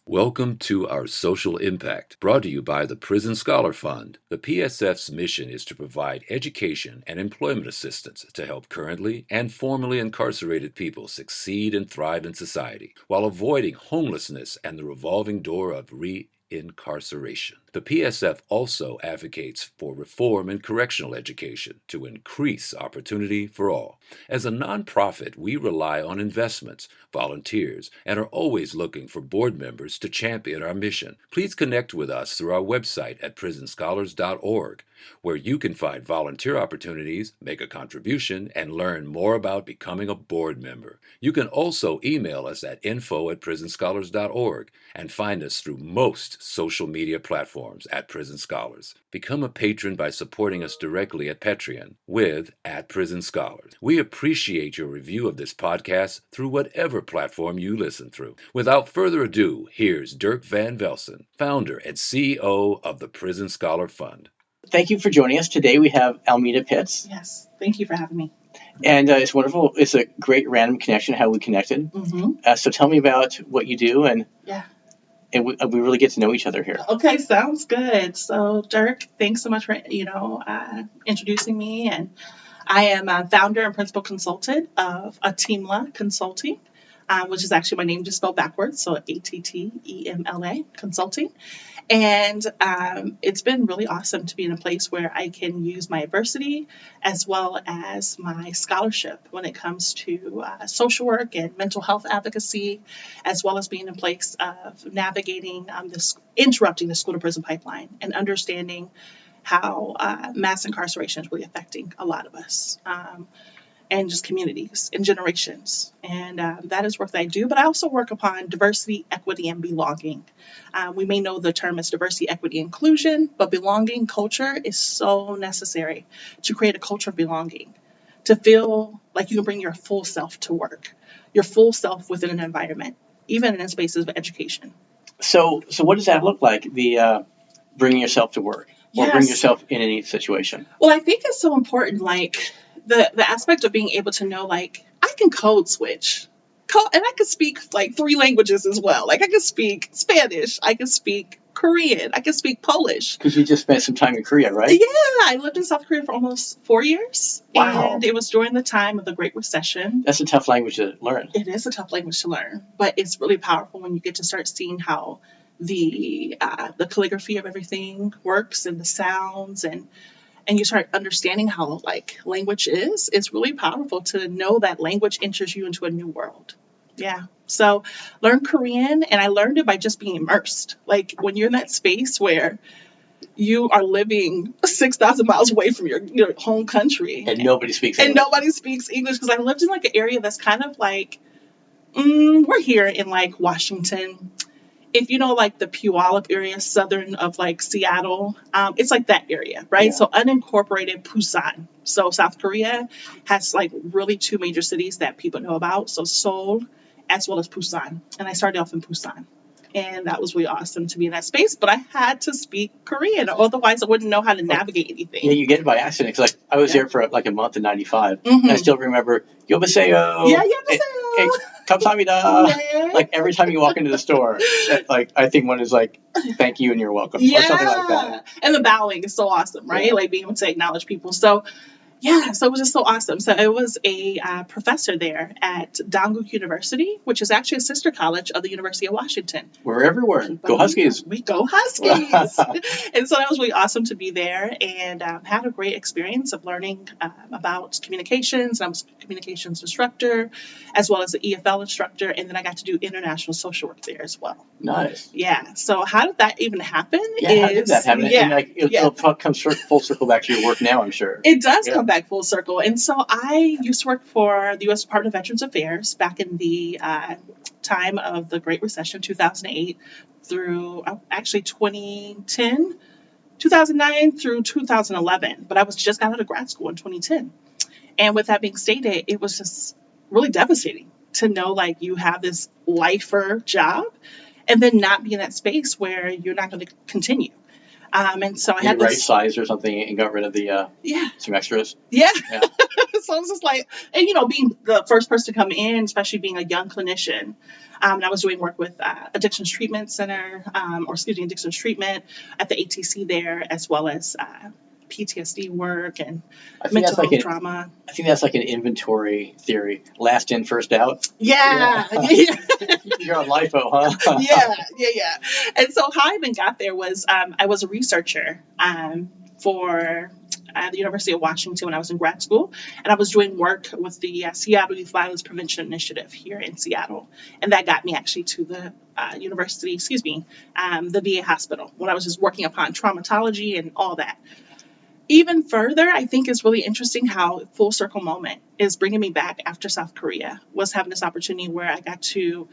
Welcome to our social impact, brought to you by the Prison Scholar Fund. The PSF's mission is to provide education and employment assistance to help currently and formerly incarcerated people succeed and thrive in society, while avoiding homelessness and the revolving door of reincarceration. The PSF also advocates for reform in correctional education to increase opportunity for all. As a nonprofit, we rely on investments, volunteers, and are always looking for board members to champion our mission. Please connect with us through our website at prisonscholars.org, where you can find volunteer opportunities, make a contribution, and learn more about becoming a board member. You can also email us at info@prisonscholars.org and find us through most social media platforms at Prison Scholars. Become a patron by supporting us directly at Patreon with @PrisonScholars. We appreciate your review of this podcast through whatever platform you listen through. Without further ado, here's Dirk Van Velsen, founder and CEO of the Prison Scholar Fund. Thank you for joining us. Today we have Almetta Pitts. Yes, thank you for having me. And it's wonderful. It's a great random connection how we connected. So tell me about what you do, and we really get to know each other here. Okay, sounds good. So Dirk, thanks so much for introducing me. And I am a founder and principal consultant of Attemla Consulting, which is actually my name just spelled backwards, so ATTEMLA Consulting. And it's been really awesome to be in a place where I can use my adversity as well as my scholarship when it comes to social work and mental health advocacy, as well as being in a place of navigating interrupting the school to prison pipeline and understanding how mass incarceration is really affecting a lot of us. And just communities and generations. And that is work that I do. But I also work upon diversity, equity, and belonging. We may know the term as diversity, equity, inclusion, but belonging culture is so necessary to create a culture of belonging, to feel like you can bring your full self to work, your full self within an environment, even in spaces of education. So what does that look like, the bringing yourself to work, or Yes. bring yourself in any situation? Well, I think it's so important, like, the aspect of being able to know, like, I can code switch. And I can speak like 3 languages as well. Like, I can speak Spanish, I can speak Korean, I can speak Polish. Because you just spent some time in Korea, right? Yeah, I lived in South Korea for almost 4 years. Wow. And it was during the time of the Great Recession. That's a tough language to learn. It is a tough language to learn, but it's really powerful when you get to start seeing how the calligraphy of everything works and the sounds, and you start understanding how, like, language is. It's really powerful to know that language enters you into a new world. Yeah. So learn Korean, and I learned it by just being immersed. Like, when you're in that space where you are living 6,000 miles away from your home country. And nobody speaks And English. nobody speaks English, because I lived in, like, an area that's kind of like, we're here in, like, Washington. If you know, like, the Puyallup area, southern of, like, Seattle, it's like that area, right? Yeah. So unincorporated Busan. So South Korea has, like, really 2 major cities that people know about. So Seoul as well as Busan. And I started off in Busan. And that was really awesome to be in that space. But I had to speak Korean, otherwise I wouldn't know how to navigate anything. Yeah, you get it by accident. 'Cause, like, I was there for like a month in '95, Mhm. and I still remember "Yobaseo." Yeah, yeah, "Kamsahamnida." yeah. Like, every time you walk into the store, like, I think one is like, "Thank you and you're welcome," or something like that. And the bowing is so awesome, right? Yeah. Like, being able to acknowledge people. So, yeah, so it was just so awesome. So I was a professor there at Dongguk University, which is actually a sister college of the University of Washington. We're everywhere. Go Huskies. We go Huskies. And so that was really awesome to be there, and had a great experience of learning about communications. I was a communications instructor as well as an EFL instructor, and then I got to do international social work there as well. Nice. Yeah. So how did that even happen? Yeah, how did that happen? Yeah, And, like, it'll come full circle back to your work now, I'm sure. it does Yeah. come back full circle. And so I used to work for the U.S. Department of Veterans Affairs back in the time of the Great Recession, 2008 through actually 2009 through 2011. But I was just got out of grad school in 2010. And with that being stated, it was just really devastating to know, like, you have this lifer job and then not be in that space where you're not going to continue. And so I You had right this. size or something and got rid of the Yeah. some extras. Yeah. Yeah. So I was just like, and being the first person to come in, especially being a young clinician, and I was doing work with Addictions Treatment Center, Addictions Treatment at the ATC there, as well as PTSD work and mental health trauma. I think that's like an inventory theory. Last in, first out. Yeah. You're on LIFO, huh? Yeah. And so how I even got there was I was a researcher for the University of Washington when I was in grad school, and I was doing work with the Seattle Youth Violence Prevention Initiative here in Seattle, and that got me actually to the the VA hospital when I was just working upon traumatology and all that. Even further, I think it's really interesting how full circle moment is bringing me back after South Korea, was having this opportunity where I got to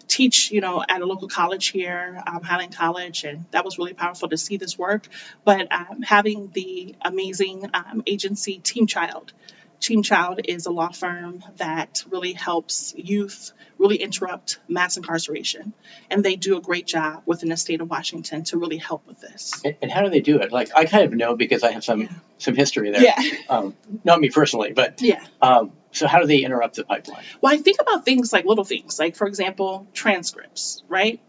teach, at a local college here, Highland College, and that was really powerful to see this work. But having the amazing agency Team Child. Team Child is a law firm that really helps youth really interrupt mass incarceration. And they do a great job within the state of Washington to really help with this. And how do they do it? Like, I kind of know because I have some history there. Yeah. Not me personally, but so how do they interrupt the pipeline? Well, I think about things like little things, like, for example, transcripts, right?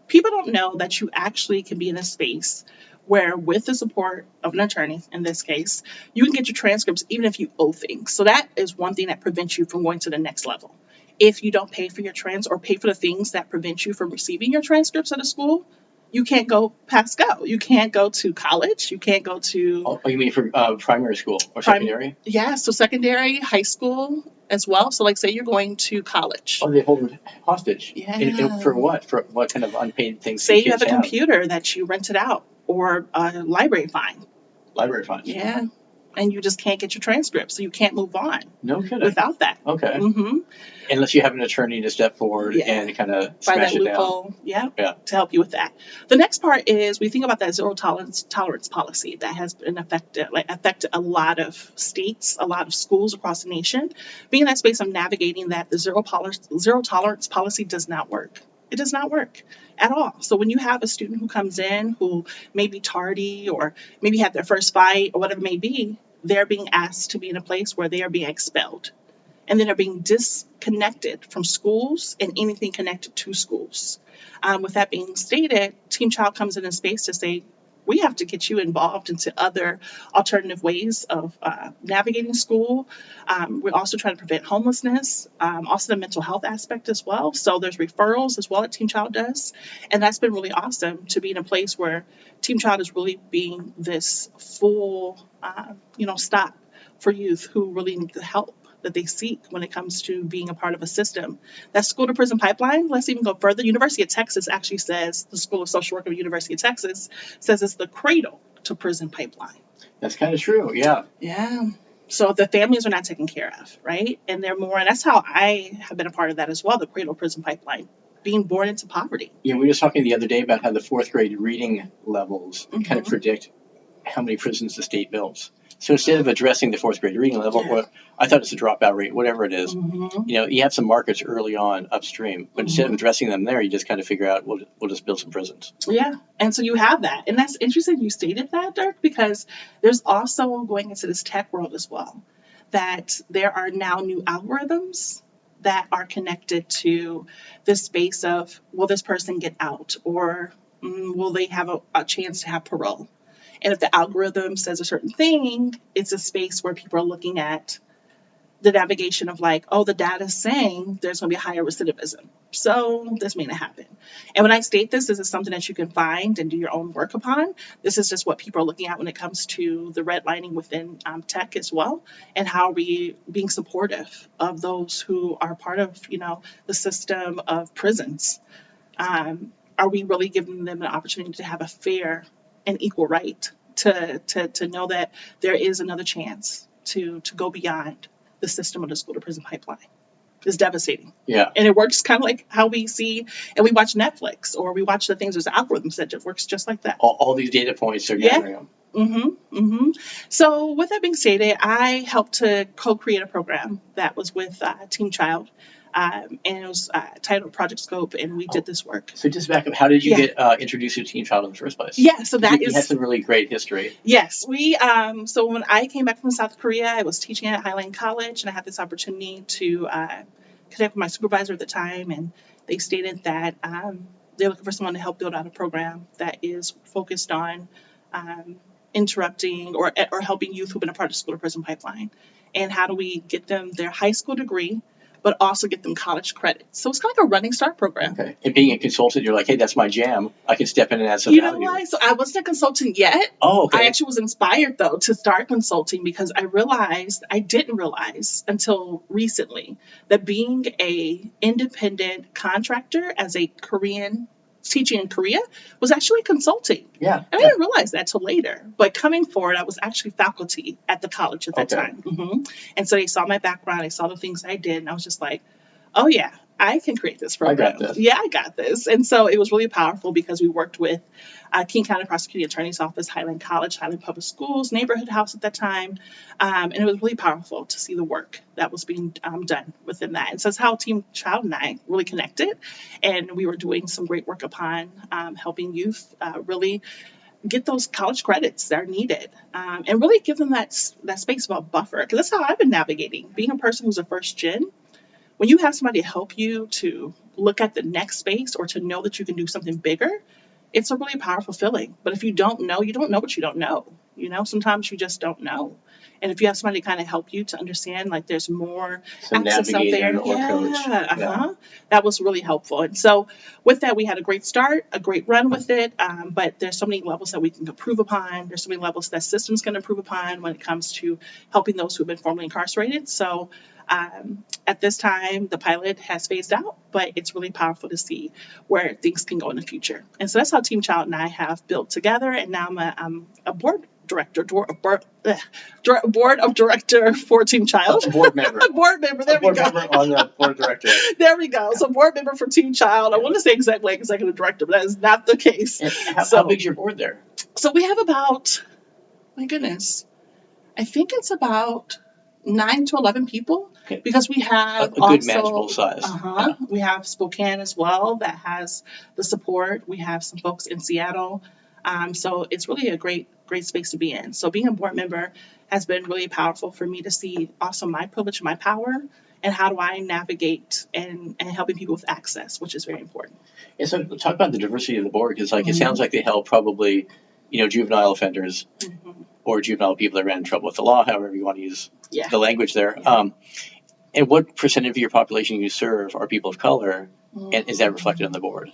People don't know that you actually can be in a space where, with the support of an attorney, in this case, you can get your transcripts even if you owe things. So that is one thing that prevents you from going to the next level. If you don't pay for your or pay for the things that prevent you from receiving your transcripts at a school, you can't go past go. You can't go to college. You can't go to... Oh, you mean for primary school or secondary? Yeah, so secondary, high school as well. So, like, say you're going to college. Oh, they hold it hostage. Yeah. And for what? For what kind of unpaid things? Say you have a computer that you rented out, or a library fine. Library fines. Yeah. And you just can't get your transcripts, so you can't move on. No kidding. Without that. Okay. Mm-hmm. Unless you have an attorney to step forward and kind of smash it down. Yeah, to help you with that. The next part is we think about that zero tolerance policy that has been affected a lot of states, a lot of schools across the nation. Being in that space of navigating that, the zero tolerance policy does not work. It does not work at all. So when you have a student who comes in who may be tardy or maybe had their first fight or whatever it may be, they're being asked to be in a place where they are being expelled. And then they're being disconnected from schools and anything connected to schools. With that being stated, Team Child comes in a space to say, we have to get you involved into other alternative ways of navigating school. We're also trying to prevent homelessness, also the mental health aspect as well. So there's referrals as well that Team Child does. And that's been really awesome to be in a place where Team Child is really being this full, stop for youth who really need the help that they seek when it comes to being a part of a system. That school to prison pipeline, let's even go further. University of Texas actually says, the School of Social Work of University of Texas says it's the cradle to prison pipeline. That's kind of true, yeah. Yeah. So the families are not taken care of, right? And they're more, and that's how I have been a part of that as well, the cradle prison pipeline, being born into poverty. Yeah, we were just talking the other day about how the fourth grade reading levels kind of predict how many prisons the state builds. So instead of addressing the fourth grade reading level, I thought it's a dropout rate, whatever it is. You have some markers early on upstream, but instead of addressing them there, you just kind of figure out we'll just build some prisons. Yeah, and so you have that. And that's interesting you stated that, Dirk, because there's also going into this tech world as well, that there are now new algorithms that are connected to this space of, will this person get out, or will they have a chance to have parole? And if the algorithm says a certain thing, it's a space where people are looking at the navigation of like, oh, the data is saying there's going to be higher recidivism. So this may not happen. And when I state this is something that you can find and do your own work upon. This is just what people are looking at when it comes to the redlining within tech as well, and how we being supportive of those who are part of, the system of prisons. Are we really giving them an opportunity to have a fair and equal right to know that there is another chance to go beyond the system of the school to prison pipeline? It's devastating. Yeah. And it works kind of like how we see and we watch Netflix or we watch the things, there's algorithms that just works just like that. All these data points are gathering them. So with that being stated, I helped to co-create a program that was with Team Child. And it was titled Project Scope, and we did this work. So just back up, how did you get introduced to Teen Child in the first place? Yeah, so that you had some really great history. Yes, we. So when I came back from South Korea, I was teaching at Highline College, and I had this opportunity to connect with my supervisor at the time, and they stated that they're looking for someone to help build out a program that is focused on interrupting or helping youth who've been a part of school to prison pipeline, and how do we get them their high school degree, but also get them college credits. So it's kind of like a running start program. Okay. And being a consultant, you're like, hey, that's my jam. I can step in and add some You value. know why? So I wasn't a consultant yet. Oh, okay. I actually was inspired, though, to start consulting because I didn't realize until recently that being a independent contractor as a Korean teaching in Korea was actually consulting. Yeah. And I didn't realize that till later. But coming forward, I was actually faculty at the college at that time. And so they saw my background, they saw the things I did, and I was just like, oh yeah, I can create this program. I got this. Yeah, I got this. And so it was really powerful because we worked with King County Prosecuting Attorney's Office, Highland College, Highland Public Schools, Neighborhood House at that time. And it was really powerful to see the work that was being done within that. And so that's how Team Child and I really connected. And we were doing some great work upon helping youth really get those college credits that are needed, and really give them that space of a buffer. Because that's how I've been navigating. Being a person who's a first gen, when you have somebody to help you to look at the next space or to know that you can do something bigger, it's a really powerful feeling. But if you don't know what you don't know. You know, sometimes you just don't know. And if you have somebody to kind of help you to understand, like there's more access out there. Coach. That was really helpful. And so with that, we had a great start, a great run with it. But there's so many levels that we can improve upon. There's so many levels that systems can improve upon when it comes to helping those who have been formerly incarcerated. So at this time, the pilot has phased out, but it's really powerful to see where things can go in the future. And so that's how Team Child and I have built together. And now I'm a board of director for Team Child. A board member. A board member. There we go. Board member on the board of directors. There we go. So board member for Team Child. I want to say executive director, but that is not the case. How big's your board there? So we have about, my goodness, I think it's about 9 to 11 people. Okay. Because we have a good manageable size. We have Spokane as well that has the support. We have some folks in Seattle. So it's really a great space to be in. So being a board member has been really powerful for me to see also my privilege, my power, and how do I navigate and helping people with access, which is very important. Yeah, so talk about the diversity of the board, because it sounds like they help probably, juvenile offenders or juvenile people that ran in trouble with the law, however you want to use the language there. Yeah. And what percentage of your population you serve are people of color, and is that reflected on the board?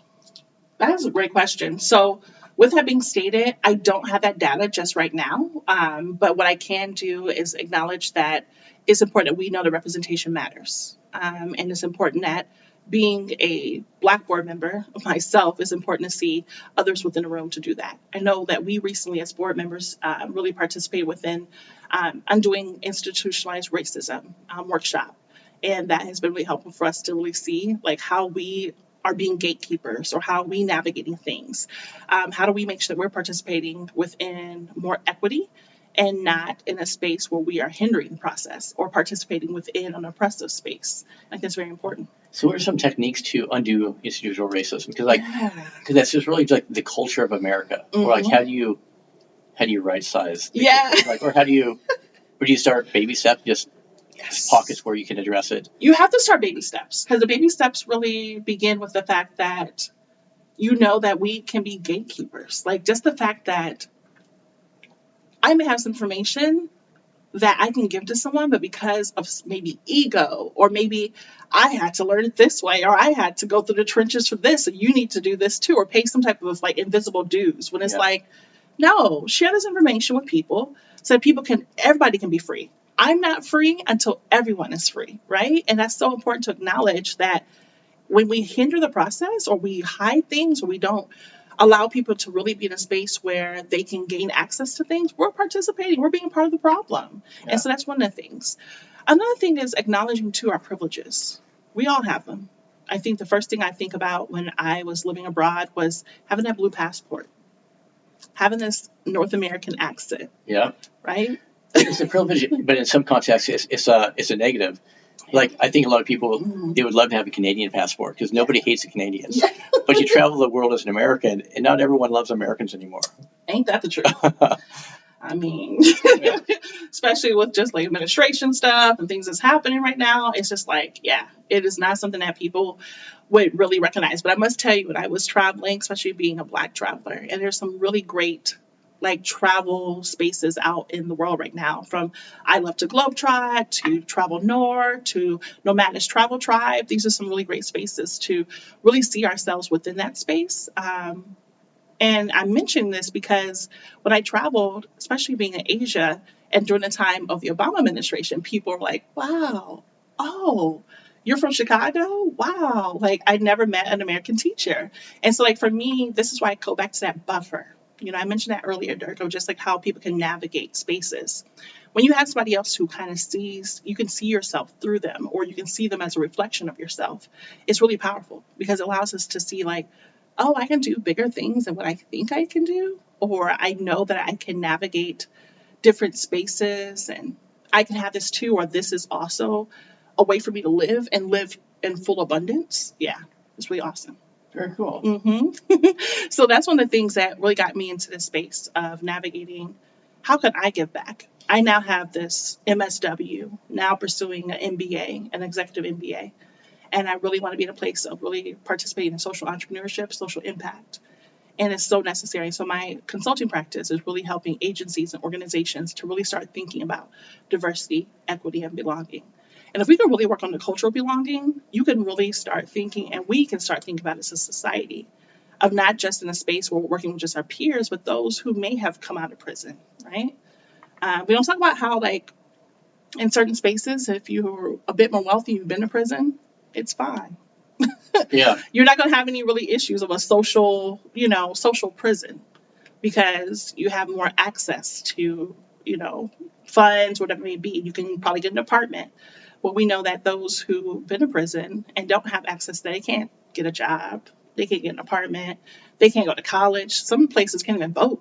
That is a great question. So with that being stated, I don't have that data just right now. But what I can do is acknowledge that it's important that we know that representation matters. And it's important that being a Black board member myself, it's important to see others within the room to do that. I know that we recently as board members really participated within Undoing Institutionalized Racism workshop. And that has been really helpful for us to really see like how we are being gatekeepers or how we navigating things. How do we make sure that we're participating within more equity and not in a space where we are hindering the process or participating within an oppressive space? I think that's very important. So what are some techniques to undo institutional racism? Because that's just really like the culture of America. Or like how do you right size? Or how do you start baby steps? Just pockets where you can address it. You have to start baby steps, because the baby steps really begin with the fact that you know that we can be gatekeepers. Like just the fact that I may have some information that I can give to someone, but because of maybe ego, or maybe I had to learn it this way, or I had to go through the trenches for this, and you need to do this too, or pay some type of like invisible dues. When it's like, no, share this information with people so that everybody can be free. I'm not free until everyone is free, right? And that's so important to acknowledge that when we hinder the process or we hide things or we don't allow people to really be in a space where they can gain access to things, we're participating, we're being part of the problem. And so that's one of the things. Another thing is acknowledging too our privileges. We all have them. I think the first thing I think about when I was living abroad was having that blue passport, having this North American accent. Yeah. Right? It's a privilege, but in some contexts, it's a negative. Like, I think a lot of people, Mhm. they would love to have a Canadian passport because nobody hates the Canadians. Yeah. But you travel the world as an American, and not everyone loves Americans anymore. Ain't that the truth? I mean, Yeah. especially with just like administration stuff and things that's happening right now, it's just like, yeah, it is not something that people would really recognize. But I must tell you, when I was traveling, especially being a Black traveler, and there's some really great like travel spaces out in the world right now, from I Love to Globetrot to Travel North to Nomadist Travel Tribe. These are some really great spaces to really see ourselves within that space. And I mention this because when I traveled, especially being in Asia and during the time of the Obama administration, people were like, wow, oh, you're from Chicago? Wow. Like, I never met an American teacher. And so, like, for me, this is why I go back to that buffer. You know, I mentioned that earlier, Dirk, of just like how people can navigate spaces. When you have somebody else who kind of sees, you can see yourself through them, or you can see them as a reflection of yourself, it's really powerful because it allows us to see, like, oh, I can do bigger things than what I think I can do, or I know that I can navigate different spaces and I can have this too, or this is also a way for me to live and live in full abundance. Yeah, it's really awesome. Very cool. So that's one of the things that really got me into this space of navigating how can I give back. I now have this MSW, now pursuing an MBA, an executive MBA. And I really want to be in a place of really participating in social entrepreneurship, social impact. And it's so necessary. So my consulting practice is really helping agencies and organizations to really start thinking about diversity, equity, and belonging. And if we can really work on the cultural belonging, you can really start thinking, and we can start thinking about it as a society, of not just in a space where we're working with just our peers, but those who may have come out of prison, right? We don't talk about how, like, in certain spaces, if you're a bit more wealthy, you've been to prison, it's fine. Yeah. You're not going to have any really issues of a social, social prison because you have more access to, funds, whatever it may be. You can probably get an apartment. Well, we know that those who've been to prison and don't have access, they can't get a job, they can't get an apartment, they can't go to college. Some places can't even vote.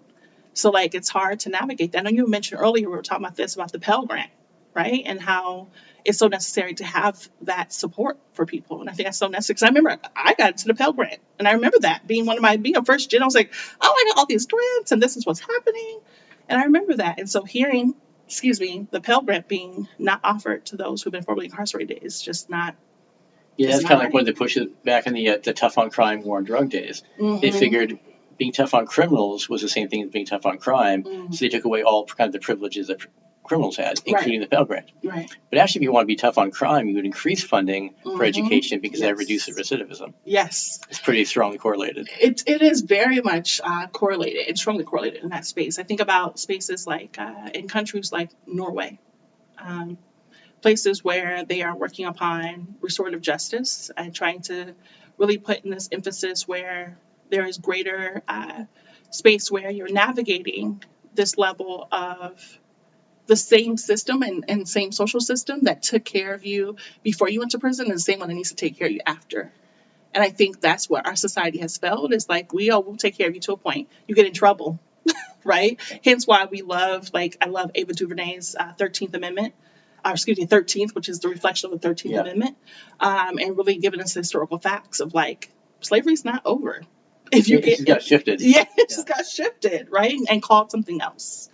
So, like, it's hard to navigate that. I know you mentioned earlier, we were talking about this, about the Pell Grant, right? And how it's so necessary to have that support for people. And I think that's so necessary because I remember I got into the Pell Grant. And I remember that being being a first gen, I was like, oh, I got all these grants and this is what's happening. And I remember that. And so hearing, the Pell Grant being not offered to those who've been formerly incarcerated is just not. Yeah, that's kind of like one of the pushes back in the tough on crime, war on drug days. Mm-hmm. They figured being tough on criminals was the same thing as being tough on crime. Mm-hmm. So they took away all kind of the privileges that criminals had, including the Pell Grant. Right. But actually, if you want to be tough on crime, you would increase funding for education because that Yes. reduces recidivism. Yes. It's pretty strongly correlated. It is very much correlated and strongly correlated in that space. I think about spaces like in countries like Norway, places where they are working upon restorative justice and trying to really put in this emphasis where there is greater space where you're navigating this level of the same system and same social system that took care of you before you went to prison is the same one that needs to take care of you after. And I think that's what our society has felt is like, we'll take care of you to a point. You get in trouble, right? Hence why we love, I love Ava DuVernay's 13th Amendment, 13th, which is the reflection of the 13th Amendment, and really giving us historical facts of slavery's not over. It just got shifted. Yeah, it just got shifted, right? And called something else.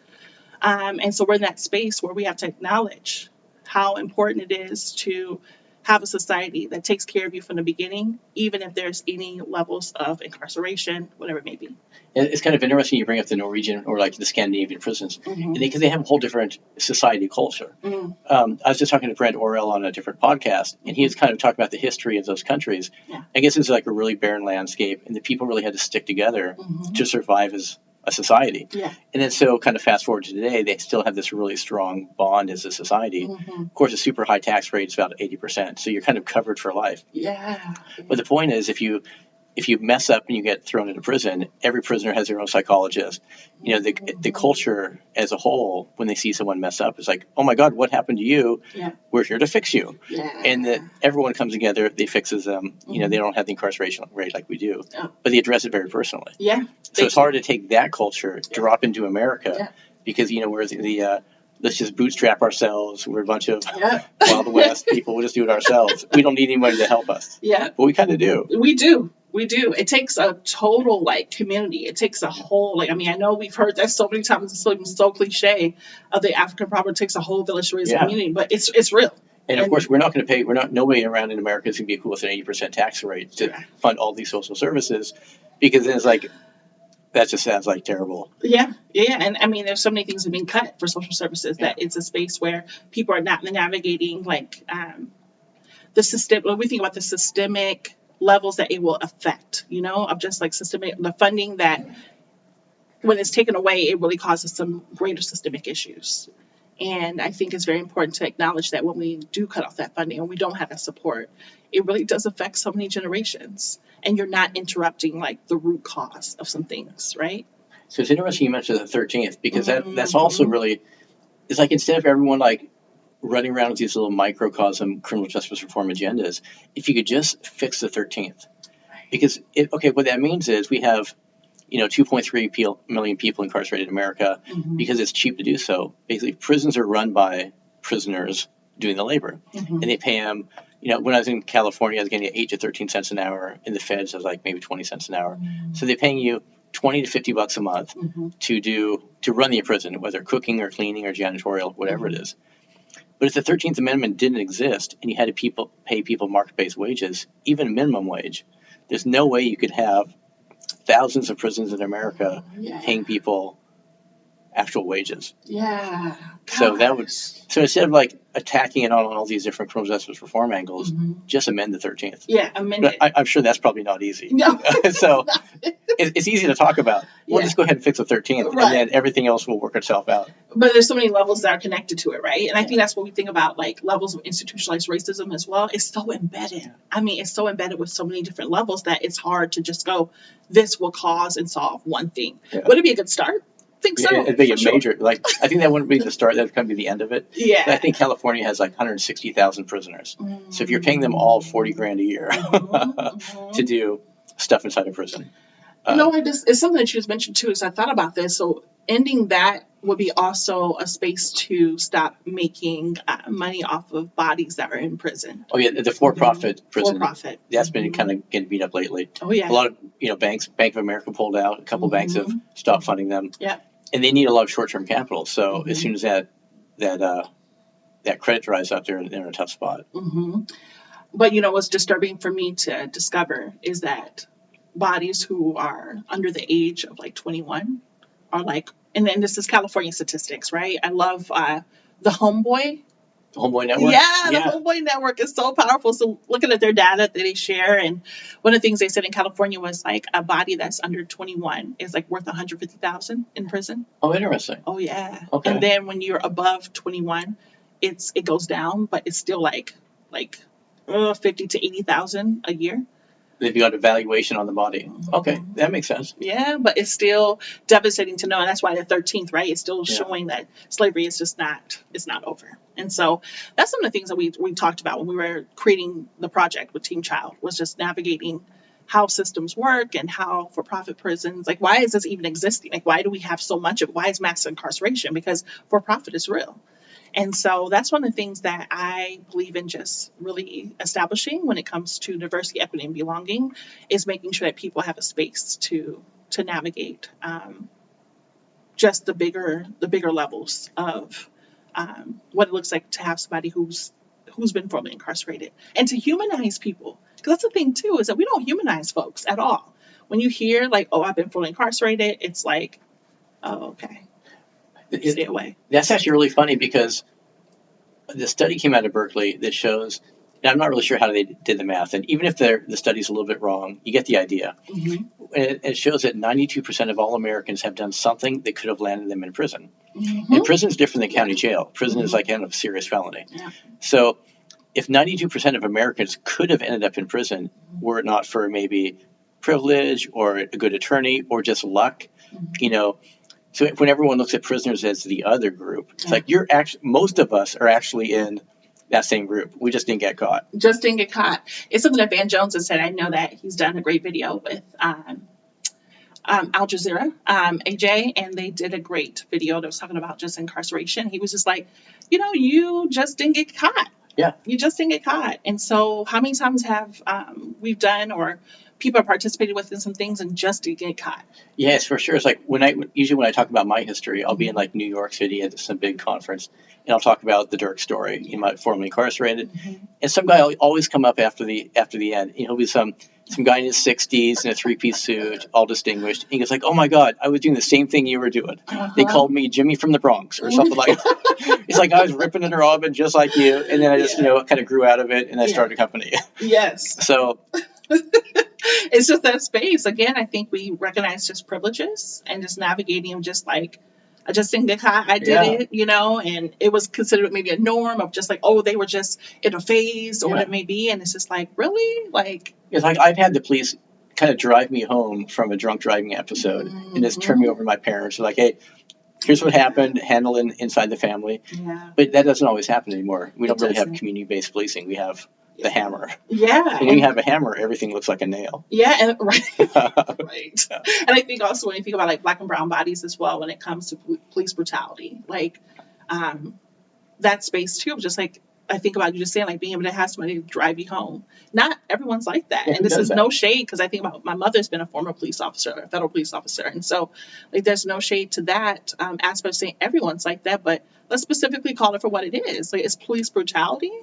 And so we're in that space where we have to acknowledge how important it is to have a society that takes care of you from the beginning, even if there's any levels of incarceration, whatever it may be. It's kind of interesting you bring up the Norwegian or the Scandinavian prisons, because they have a whole different society culture. I was just talking to Brent Orrell on a different podcast, and he was kind of talking about the history of those countries. Yeah. I guess it's like a really barren landscape, and the people really had to stick together to survive as a society. Yeah. And then so kind of fast forward to today, they still have this really strong bond as a society. Of course, a super high tax rate is about 80%, so you're kind of covered for life. Yeah. But the point is, if you mess up and you get thrown into prison, every prisoner has their own psychologist. The culture as a whole, when they see someone mess up, is like, oh my God, what happened to you? Yeah. We're here to fix you. Yeah. And that everyone comes together, they fixes them. They don't have the incarceration rate like we do, but they address it very personally. Yeah. So it's hard to take that culture, drop into America, because whereas the let's just bootstrap ourselves. We're a bunch of Yeah. Wild West people. We'll just do it ourselves. We don't need anybody to help us. Yeah. But we kind of do. We do. We do. It takes a total like community. It takes a whole like. I mean, I know we've heard that so many times. It's so cliche of the African proverb. It takes a whole village to raise a community, but it's real. And of course, we're not going to pay. Nobody around in America is going to be cool with an 80% tax rate to fund all these social services, because then it's like, that just sounds like terrible. Yeah. And I mean, there's so many things that have been cut for social services that it's a space where people are not navigating like the system. When we think about the systemic levels that it will affect, of just like the funding that when it's taken away, it really causes some greater systemic issues. And I think it's very important to acknowledge that when we do cut off that funding and we don't have that support, it really does affect so many generations. And you're not interrupting like the root cause of some things, right? So it's interesting you mentioned the 13th, because that's also really, it's like instead of everyone like running around with these little microcosm criminal justice reform agendas, if you could just fix the 13th. Because, what that means is we have 2.3 million people incarcerated in America because it's cheap to do so. Basically, prisons are run by prisoners doing the labor, and they pay them. When I was in California, I was getting 8 to 13 cents an hour. In the feds, I was like maybe 20 cents an hour. So they're paying you $20 to $50 a month to run the prison, whether cooking or cleaning or janitorial, whatever it is. But if the 13th Amendment didn't exist and you had to pay people market-based wages, even minimum wage, there's no way you could have thousands of prisons in America paying people actual wages. Yeah. So so instead of like attacking it on all these different criminal justice reform angles, just amend the 13th. Yeah, amend it. But I'm sure that's probably not easy. No. So it's easy to talk about. We'll just go ahead and fix the 13th, and then everything else will work itself out. But there's so many levels that are connected to it, right? And I think that's what we think about, like levels of institutionalized racism as well. It's so embedded. I mean, it's so embedded with so many different levels that it's hard to just go, this will cause and solve one thing. Would it be a good start? I think so. It'd be a major, I think that wouldn't be the start. That's going to be the end of it. Yeah. But I think California has like 160,000 prisoners. So if you're paying them all $40,000 a year to do stuff inside a prison. It's something that you just mentioned too, is I thought about this. So ending that would be also a space to stop making money off of bodies that are in prison. Oh yeah, the for-profit prison. For-profit. That's been kind of getting beat up lately. Oh yeah. A lot of banks, Bank of America pulled out. A couple banks have stopped funding them. Yeah. And they need a lot of short-term capital. So as soon as that credit dries up, they're in a tough spot. But what's disturbing for me to discover is that bodies who are under the age of like 21 are like, and then this is California statistics, right? I love the Homeboy. The Homeboy Network? Yeah, the Homeboy Network is so powerful. So looking at their data that they share, and one of the things they said in California was like a body that's under 21 is like worth $150,000 in prison. Oh, interesting. Oh yeah. Okay. And then when you're above 21, it goes down, but it's still like 50 to 80,000 a year. They've got a valuation on the body. Okay, that makes sense. Yeah, but it's still devastating to know, and that's why the 13th, right? It's still showing that slavery is just it's not over. And so that's some of the things that we talked about when we were creating the project with Team Child, was just navigating how systems work and how for-profit prisons, like why is this even existing? Like why do we have so much of, why is mass incarceration? Because for-profit is real. And so that's one of the things that I believe in just really establishing when it comes to diversity, equity, and belonging, is making sure that people have a space to navigate just the bigger levels of what it looks like to have somebody who's been formerly incarcerated, and to humanize people. Because that's the thing too, is that we don't humanize folks at all. When you hear like, oh, I've been formerly incarcerated, it's like, oh, okay. Stay away. That's actually really funny, because the study came out of Berkeley that shows, and I'm not really sure how they did the math, and even if the study's a little bit wrong, you get the idea. It shows that 92% of all Americans have done something that could have landed them in prison. And prison is different than county jail. Prison is like kind of a serious felony. Yeah. So if 92% of Americans could have ended up in prison were it not for maybe privilege or a good attorney or just luck, So when everyone looks at prisoners as the other group, it's like most of us are actually in that same group. We just didn't get caught. It's something that Van Jones has said. I know that he's done a great video with Al Jazeera, AJ, and they did a great video that was talking about just incarceration. He was just like, you just didn't get caught. Yeah. You just didn't get caught. And so, how many times have we've done or people have participated within some things and just didn't get caught? Yes, for sure. It's like usually when I talk about my history, I'll be in like New York City at some big conference, and I'll talk about the Dirk story. He might formerly incarcerated, and some guy will always come up after the end. He'll be some guy in his 60s in a 3-piece suit, all distinguished. And he goes like, "Oh my God, I was doing the same thing you were doing. They called me Jimmy from the Bronx or something like that." It's like I was ripping and robbing just like you, and then I just kind of grew out of it, and I started a company. Yes. So. It's just that space. Again, I think we recognize just privileges and just navigating them just like, I just didn't get caught, I did it, and it was considered maybe a norm of just like, oh, they were just in a phase or what it may be. And it's just like, really? Like, it's like I've had the police kind of drive me home from a drunk driving episode and just turn me over to my parents. They're like, hey, here's what happened, handle it inside the family. Yeah. But that doesn't always happen anymore. We don't really have community-based policing. We have the hammer. Yeah. And when you have a hammer, everything looks like a nail. Yeah, and right. Right. And I think also when you think about like Black and brown bodies as well, when it comes to police brutality, like that space too, just like I think about you just saying like being able to have somebody drive you home. Not everyone's like that. And this is no shade because I think about my mother's been a former police officer, a federal police officer. And so like there's no shade to that aspect of saying everyone's like that, but let's specifically call it for what it is. Like it's police brutality.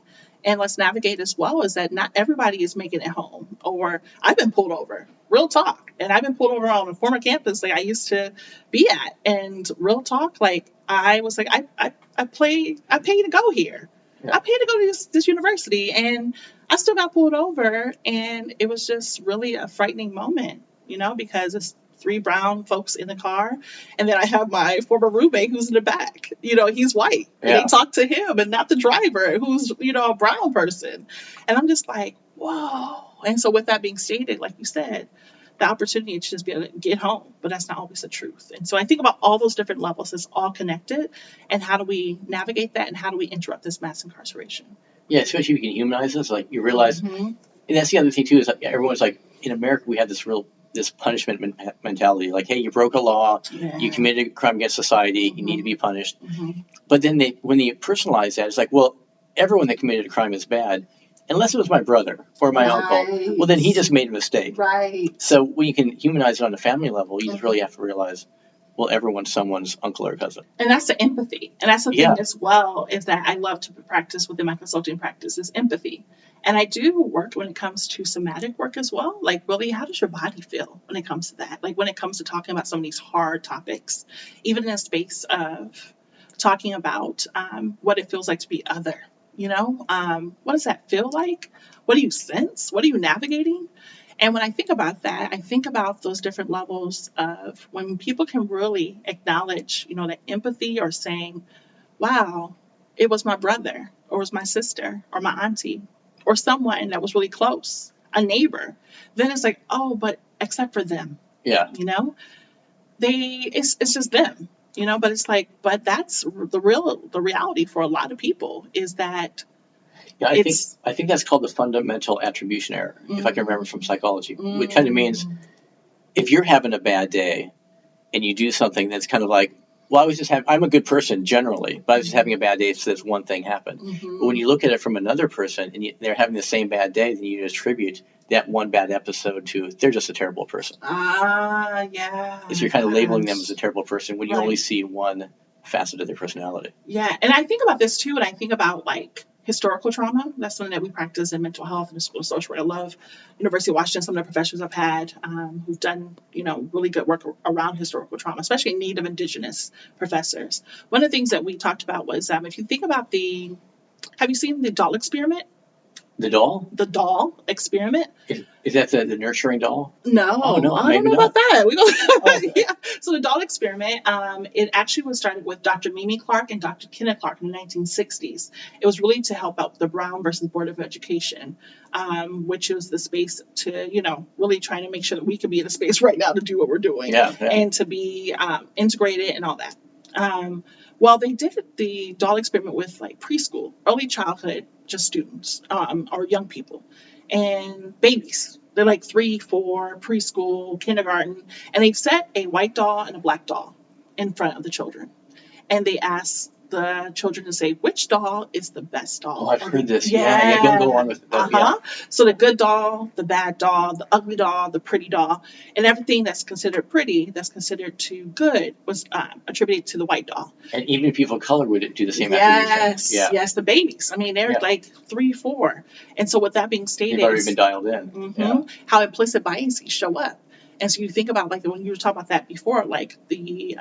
And let's navigate as well is that not everybody is making it home. Or I've been pulled over, real talk. And I've been pulled over on a former campus like I used to be at. And real talk, like I was like, I pay to go here. Yeah. I paid to go to this university, and I still got pulled over, and it was just really a frightening moment, because it's 3 brown folks in the car, and then I have my former roommate who's in the back. He's white, and they talk to him, and not the driver who's a brown person, and I'm just like, whoa. And so, with that being stated, like you said, the opportunity to just be able to get home, but that's not always the truth. And so I think about all those different levels. It's all connected. And how do we navigate that? And how do we interrupt this mass incarceration? Yeah, especially if you can humanize this. Like you realize, and that's the other thing too, is like everyone's like, in America, we have this punishment mentality. Like, hey, you broke a law, you committed a crime against society, you need to be punished. But then when they personalize that, it's like, well, everyone that committed a crime is bad. Unless it was my brother or my uncle, well, then he just made a mistake. Right. So when you can humanize it on a family level, you just really have to realize, well, everyone's someone's uncle or cousin. And that's the empathy. And that's the thing as well, is that I love to practice within my consulting practice is empathy. And I do work when it comes to somatic work as well. Like, really, how does your body feel when it comes to that? Like, when it comes to talking about some of these hard topics, even in a space of talking about what it feels like to be other. What does that feel like? What do you sense? What are you navigating? And when I think about that, I think about those different levels of when people can really acknowledge, that empathy or saying, wow, it was my brother or it was my sister or my auntie or someone that was really close, a neighbor. Then it's like, oh, but except for them. Yeah. It's just them. But it's like, but that's the reality for a lot of people is that. Yeah, I think that's called the fundamental attribution error, if I can remember from psychology, which kind of means if you're having a bad day and you do something that's kind of like, well, I'm a good person generally, but I was just having a bad day, so this one thing happened. But when you look at it from another person and they're having the same bad day, then you attribute that one bad episode to they're just a terrible person. Yeah. So you're kind of labeling them as a terrible person when you only see one facet of their personality. Yeah, and I think about this too, and I think about like historical trauma. That's something that we practice in mental health and the School of Social Work. I love University of Washington, some of the professors I've had who've done, really good work around historical trauma, especially Native Indigenous professors. One of the things that we talked about was if you think about have you seen the doll experiment? The doll? The doll experiment. Is that the nurturing doll? No. Oh, no, I don't know not. about that. Yeah. So the doll experiment, it actually was started with Dr. Mimi Clark and Dr. Kenneth Clark in the 1960s. It was really to help out the Brown versus Board of Education, which was the space to, really trying to make sure that we could be in a space right now to do what we're doing and to be integrated and all that. Well, they did the doll experiment with like preschool, early childhood, just students or young people. and babies. They're like 3, 4, preschool, kindergarten, and they set a white doll and a black doll in front of the children. And they ask the children to say which doll is the best doll. Oh, I've heard this. Yeah. Go on with that. Uh-huh. So the good doll, the bad doll, the ugly doll, the pretty doll, and everything that's considered pretty, that's considered too good, was attributed to the white doll. And even people of color would do the same attribution. Yes, the babies. I mean, they're like 3, 4. And so with that being stated, they've already been dialed in. How implicit biases show up. And so you think about, like, when you were talking about that before, like the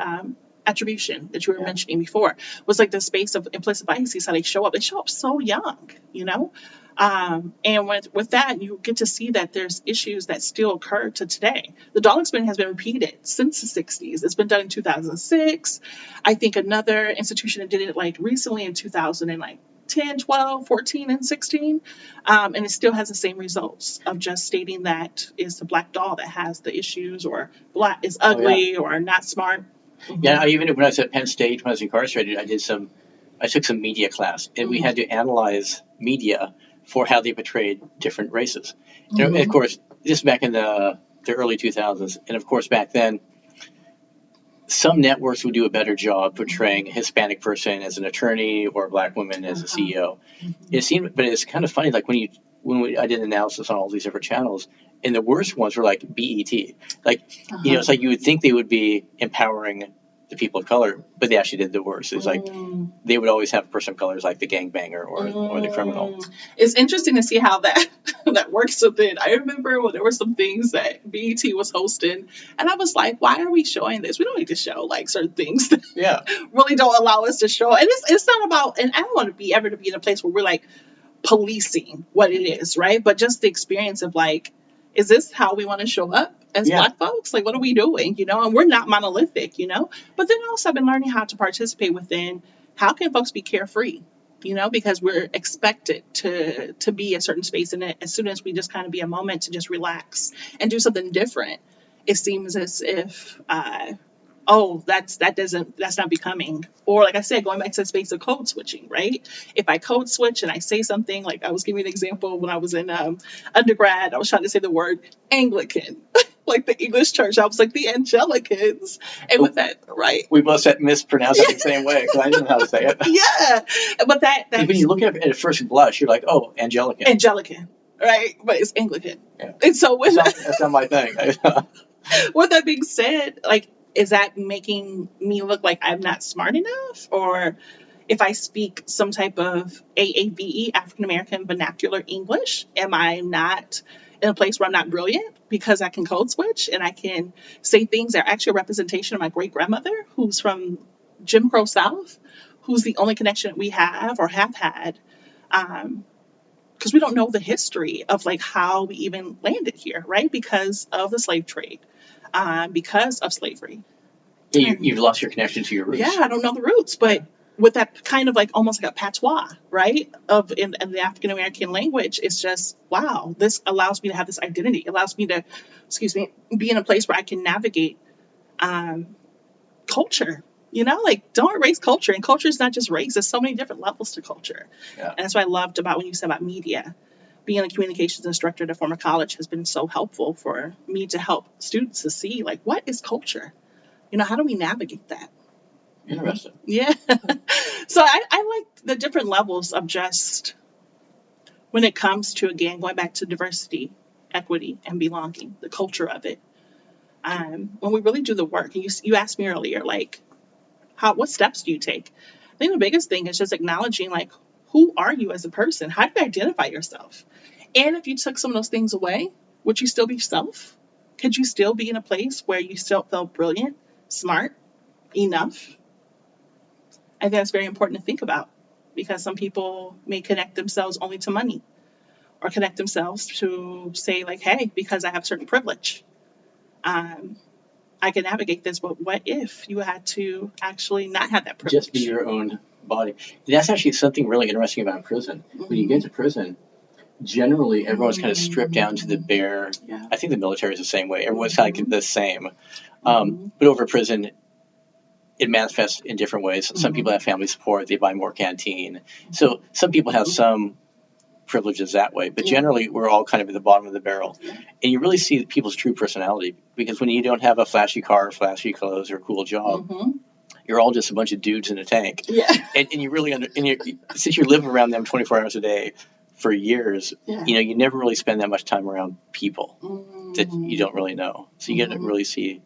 attribution that you were mentioning before, was like the space of implicit biases, how they show up. They show up so young, you know? And with that, you get to see that there's issues that still occur to today. The doll experiment has been repeated since the 60s. It's been done in 2006. I think another institution did it like recently in 2010, 12, 14, and 16. And it still has the same results of just stating that it's the black doll that has the issues, or black is ugly or not smart. Yeah, even when I was at Penn State, when I was incarcerated, I took some media class, and we had to analyze media for how they portrayed different races. And of course, this back in the early 2000s, and of course back then, some networks would do a better job portraying a Hispanic person as an attorney or a black woman as a CEO. It seemed, but it's kind of funny, like I did analysis on all these different channels, and the worst ones were like BET. Like, it's like you would think they would be empowering the people of color, but they actually did the worst. It's like they would always have a person of color as like the gangbanger or the criminal. It's interesting to see how that works within. I remember when there were some things that BET was hosting, and I was like, why are we showing this? We don't need to show like certain things that really don't allow us to show. And it's not about, and I don't want to be in a place where we're like policing what it is, right? But just the experience of like, is this how we want to show up as Black folks? Like, what are we doing? And we're not monolithic, But then also I've been learning how to participate within, how can folks be carefree? Because we're expected to be a certain space. And as soon as we just kind of be a moment to just relax and do something different, it seems as if, that's not becoming. Or like I said, going back to the space of code switching, right? If I code switch and I say something, like I was giving an example when I was in undergrad, I was trying to say the word Anglican, like the English church. I was like the Angelicans. And with that, right? We both mispronounced it the same way, because I didn't know how to say it. Yeah. But that when you look at it at first blush, you're like, oh, Angelican. Angelican, right? But it's Anglican. Yeah. And so that's not my thing. With that being said, like, is that making me look like I'm not smart enough? Or if I speak some type of AAVE, African American vernacular English, am I not in a place where I'm not brilliant because I can code switch and I can say things that are actually a representation of my great grandmother, who's from Jim Crow South, who's the only connection we have or have had, because we don't know the history of like how we even landed here, right? Because of the slave trade. Because of slavery. You've lost your connection to your roots. Yeah, I don't know the roots, but with that kind of like almost like a patois, right? In the African American language, it's just, wow, this allows me to have this identity. It allows me to, be in a place where I can navigate culture. Like, don't erase culture. And culture is not just race. There's so many different levels to culture. Yeah. And that's what I loved about when you said about media. Being a communications instructor at a former college has been so helpful for me to help students to see, like, what is culture? How do we navigate that? Interesting. Yeah. So I like the different levels of just when it comes to, again, going back to diversity, equity, and belonging, the culture of it. When we really do the work, and you asked me earlier, like, what steps do you take? I think the biggest thing is just acknowledging, like, who are you as a person? How do you identify yourself? And if you took some of those things away, would you still be yourself? Could you still be in a place where you still felt brilliant, smart, enough? I think that's very important to think about, because some people may connect themselves only to money, or connect themselves to say, like, hey, because I have certain privilege, I can navigate this. But what if you had to actually not have that privilege? Just be your own body. That's actually something really interesting about prison. When you get to prison, generally everyone's kind of stripped down to the bare. Yeah. I think the military is the same way. Everyone's kind of the same. But over prison, it manifests in different ways. Some people have family support. They buy more canteen. So some people have some privileges that way. But generally, we're all kind of at the bottom of the barrel. And you really see people's true personality, because when you don't have a flashy car, flashy clothes, or a cool job, you're all just a bunch of dudes in a tank. Yeah. And you really, since you live around them 24 hours a day for years, you never really spend that much time around people that you don't really know. So you get to really see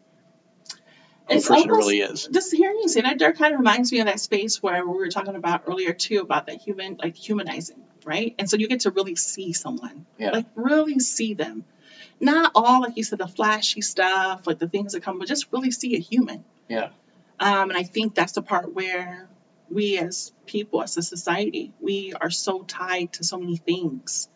who a person really is. Just hearing you say that, Dirk, kind of reminds me of that space where we were talking about earlier too, about that humanizing, right? And so you get to really see someone, like really see them. Not all, like you said, the flashy stuff, like the things that come, but just really see a human. Yeah. And I think that's the part where we as people, as a society, we are so tied to so many things.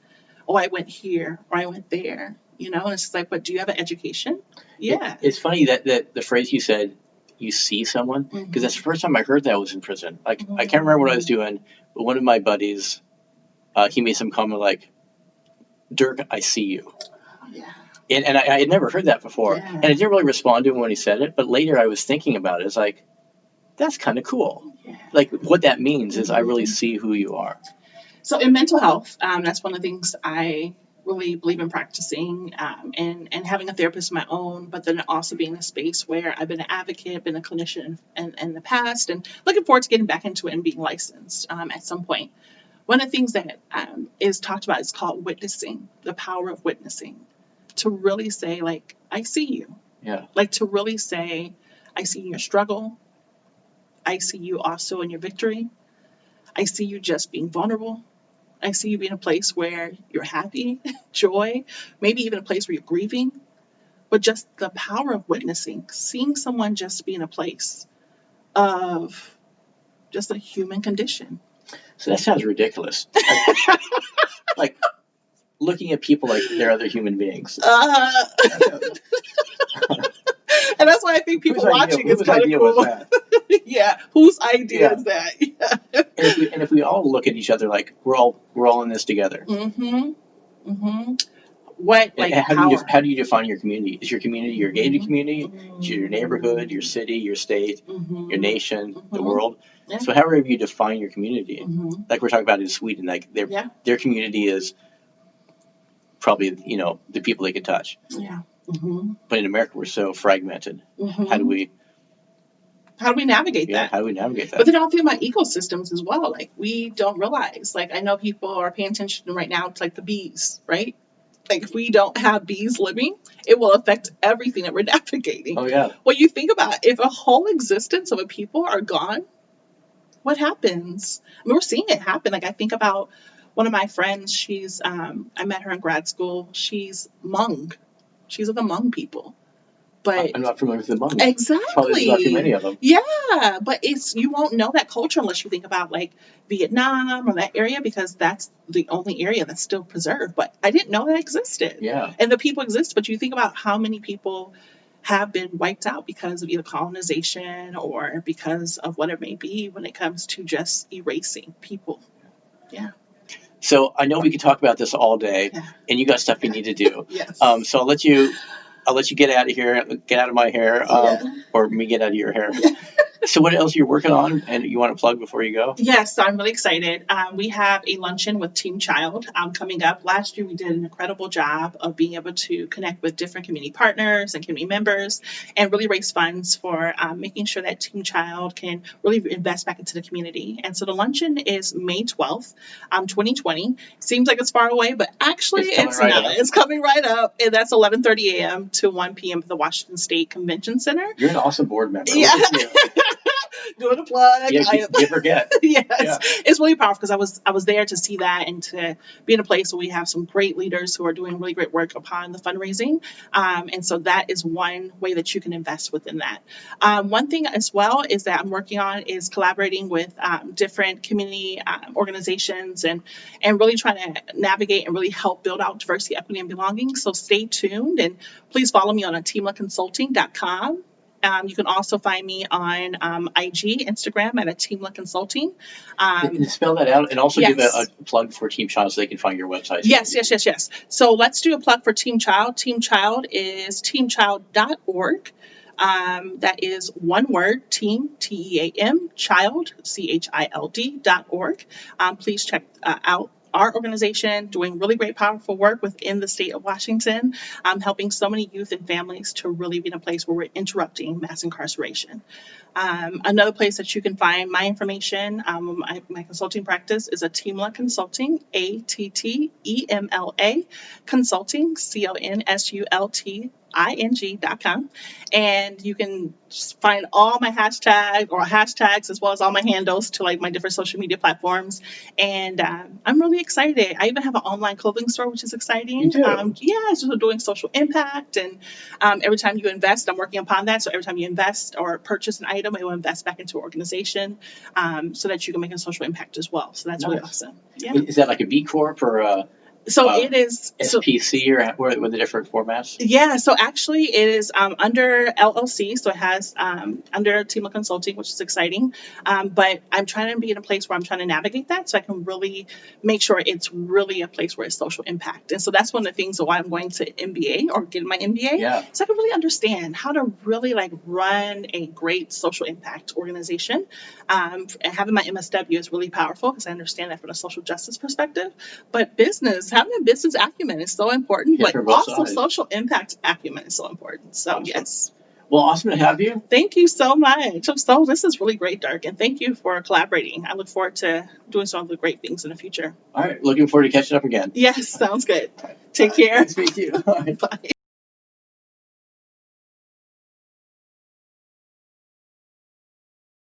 Oh, I went here, or I went there, and it's just like, but do you have an education? Yeah. It's funny that the phrase you said, you see someone, because that's the first time I heard that was in prison. Like, I can't remember what I was doing, but one of my buddies, he made some comment like, Dirk, I see you. Yeah. And I had never heard that before. Yeah. And I didn't really respond to him when he said it, but later I was thinking about it. It's like, that's kind of cool. Yeah. Like, what that means is I really see who you are. So in mental health, that's one of the things I really believe in practicing, and having a therapist of my own, but then also being in a space where I've been an advocate, been a clinician in the past, and looking forward to getting back into it and being licensed at some point. One of the things that is talked about is called witnessing, the power of witnessing. To really say, like, I see you. Yeah. Like, to really say, I see your struggle. I see you also in your victory. I see you just being vulnerable. I see you being a place where you're happy, joy, maybe even a place where you're grieving. But just the power of witnessing, seeing someone just be in a place of just a human condition. So that sounds ridiculous. Like looking at people like they're other human beings. And that's why I think people watching is kind of cool. Was that? Yeah, whose idea is that? Yeah. And if we all look at each other like we're all in this together. What, like, how do you define your community? Is your community your gated community? Is it your neighborhood, your city, your state, your nation, the world? Yeah. So however you define your community, like we're talking about in Sweden, like their community is probably the people they can touch. Yeah. But in America, we're so fragmented. How do we navigate that? How do we navigate that? But then I'll think about ecosystems as well. Like, we don't realize. Like, I know people are paying attention right now to, like, the bees, right? Like, if we don't have bees living, it will affect everything that we're navigating. Oh, yeah. Well, you think about, if a whole existence of a people are gone, what happens? I mean, we're seeing it happen. Like, I think about one of my friends. She's, I met her in grad school. She's Hmong. She's of the Hmong people. But I'm not familiar with the Hmong. Exactly. Probably not too many of them. Yeah, but you won't know that culture unless you think about, like, Vietnam or that area, because that's the only area that's still preserved. But I didn't know that existed. Yeah. And the people exist, but you think about how many people have been wiped out because of either colonization or because of what it may be when it comes to just erasing people. Yeah. So I know we could talk about this all day, and you got stuff you need to do. Yes. So I'll let you get out of here, get out of my hair, or me get out of your hair. So what else are you working on, and you want to plug before you go? Yes, I'm really excited. We have a luncheon with Team Child coming up. Last year, we did an incredible job of being able to connect with different community partners and community members and really raise funds for making sure that Team Child can really invest back into the community. And so the luncheon is May 12th, 2020. Seems like it's far away, but actually it's not. It's coming right up, and that's 11:30 a.m. to 1 p.m. at the Washington State Convention Center. You're an awesome board member. Yeah. Doing a plug. Yeah, you forget. Yes. Yeah. It's really powerful because I was there to see that and to be in a place where we have some great leaders who are doing really great work upon the fundraising. And so that is one way that you can invest within that. One thing as well is that I'm working on is collaborating with different community organizations and really trying to navigate and really help build out diversity, equity, and belonging. So stay tuned, and please follow me on attemlaconsulting.com. You can also find me on IG, Instagram at Attemla Consulting. Spell that out, and also give a plug for Team Child so they can find your website. Yes. So let's do a plug for Team Child. Team Child is teamchild.org. That is one word, team, TEAM, child, CHILD.org. Please check out our organization doing really great, powerful work within the state of Washington, helping so many youth and families to really be in a place where we're interrupting mass incarceration. Another place that you can find my information, my consulting practice is Attemla Consulting, Attemla Consulting, CONSULTING.com. And you can find all my hashtags as well as all my handles to like my different social media platforms. And I'm really excited. I even have an online clothing store, which is exciting. You do? Yeah, so doing social impact. And every time you invest, I'm working upon that. So every time you invest or purchase an item, it will invest back into an organization so that you can make a social impact as well. So that's really awesome. Yeah. Is that like a B Corp or So it is SPC or what are the different formats? Yeah, so actually it is under LLC, so it has under Attemla Consulting, which is exciting. But I'm trying to be in a place where I'm trying to navigate that so I can really make sure it's really a place where it's social impact. And so that's one of the things of why I'm going to MBA or getting my MBA. Yeah. So I can really understand how to really like run a great social impact organization. And having my MSW is really powerful because I understand that from a social justice perspective. But having a business acumen is so important, Yeah, but for both also sides. social impact acumen is so important. So Awesome. yes, Well, awesome to have you. thank you so much. So this is really great, Dirk, and thank you for collaborating. I look forward to doing some of the great things in the future. All right. Looking forward to catching up again. Yes, sounds good. Take care. Nice to meet you. All right. Bye.